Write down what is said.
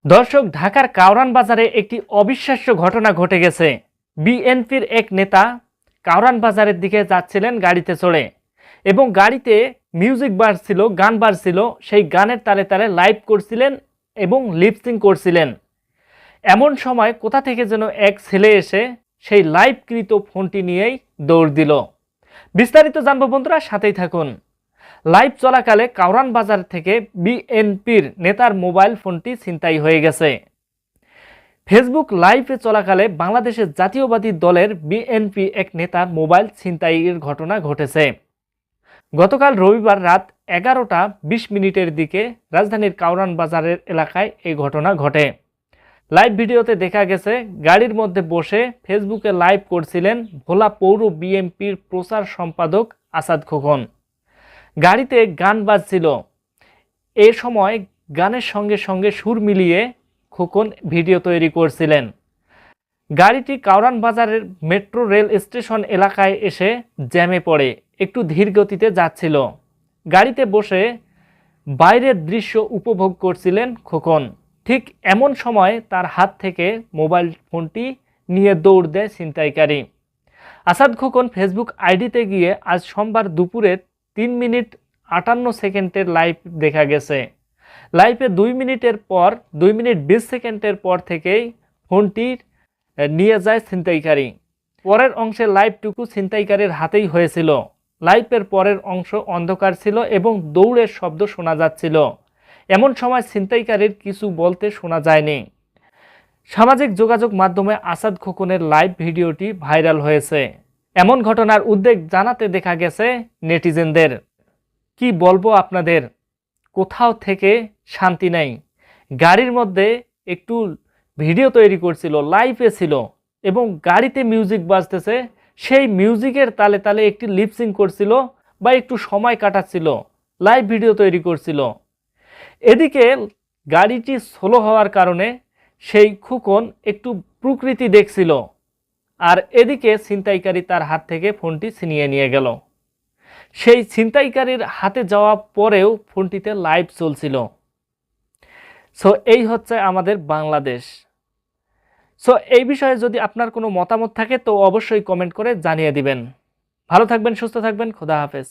দর্শক, ঢাকার কাউরান বাজারে একটি অবিশ্বাস্য ঘটনা ঘটে গেছে। বিএনপির এক নেতা কাউরান বাজারের দিকে যাচ্ছিলেন গাড়িতে চড়ে, এবং গাড়িতে মিউজিক বাজছিল, গান বাজছিল। সেই গানের তালে তালে লাইভ করছিলেন এবং লিপসিং করছিলেন। এমন সময় কোথা থেকে যেন এক ছেলে এসে সেই লাইভকৃত ফোনটি নিয়েই দৌড় দিল। বিস্তারিত জানবো বন্ধুরা, সাথেই থাকুন। লাইভ চলাকালে কাউরান বাজার থেকে বিএনপির নেতার মোবাইল ফোনটি ছিনতাই হয়ে গেছে। ফেসবুক লাইভে চলাকালে বাংলাদেশের জাতীয়বাদী দলের বিএনপি এক নেতার মোবাইল ছিনতাইয়ের ঘটনা ঘটেছে। গতকাল রবিবার রাত 11টা 20 মিনিটের দিকে রাজধানীর কাউরান বাজারের এলাকায় এই ঘটনা ঘটে। লাইভ ভিডিওতে দেখা গেছে গাড়ির মধ্যে বসে ফেসবুকে লাইভ করছিলেন ভোলা পৌর বিএনপির প্রচার সম্পাদক আসাদ খোকন। গাড়িতে গান বাজছিল। এ সময় গানের সঙ্গে সঙ্গে সুর মিলিয়ে খোকন ভিডিও তৈরি করছিলেন। গাড়িটি কাউরান বাজারের মেট্রো রেল স্টেশন এলাকায় এসে জ্যামে পড়ে একটু ধীর গতিতে যাচ্ছিল। গাড়িতে বসে বাইরের দৃশ্য উপভোগ করছিলেন খোকন। ঠিক এমন সময় তার হাত থেকে মোবাইল ফোনটি নিয়ে দৌড় দেয় ছিনতাইকারী। আসাদ খোকন ফেসবুক আইডিতে গিয়ে আজ সোমবার দুপুরে 3 মিনিট 58 সেকেন্ডের লাইভ দেখা গেছে। লাইভে 2 মিনিটের পর 2 মিনিট 20 সেকেন্ডের পর থেকেই ফোনটি নিয়ে যায় ছিনতাইকারী। পরের অংশে লাইভটুকু ছিনতাইকারীর হাতেই হয়েছিল। লাইভের পরের অংশ অন্ধকার ছিল এবং দৌড়ের শব্দ শোনা যাচ্ছিল। এমন সময় ছিনতাইকারীর কিছু বলতে শোনা যায়নি। সামাজিক যোগাযোগ মাধ্যমে আসাদ খোকনের লাইভ ভিডিওটি ভাইরাল হয়েছে। এমন ঘটনার উদ্বেগ জানাতে দেখা গেছে নেটিজেনদের। কি বলবো আপনাদের, কোথাও থেকে শান্তি নেই। গাড়ির মধ্যে একটু ভিডিও তৈরি করছিল, লাইভে ছিল এবং গাড়িতে মিউজিক বাজতেছে, সেই মিউজিকের তালে তালে একটি লিপসিং করছিল বা একটু সময় কাটাচ্ছিল, লাইভ ভিডিও তৈরি করছিল। এদিকে গাড়িটি স্লো হওয়ার কারণে সেই খোকন একটু প্রকৃতি দেখছিল, আর এদিকে ছিনতাইকারী তার হাত থেকে ফোনটি ছিনিয়ে নিয়ে গেল। সেই ছিনতাইকারীর হাতে যাওয়া পরেও ফোনটিতে লাইভ চলছিল। সো এই হচ্ছে আমাদের বাংলাদেশ। সো এই বিষয়ে যদি আপনার কোনো মতামত থাকে তো অবশ্যই কমেন্ট করে জানিয়ে দিবেন। ভালো থাকবেন, সুস্থ থাকবেন, খোদা হাফেজ।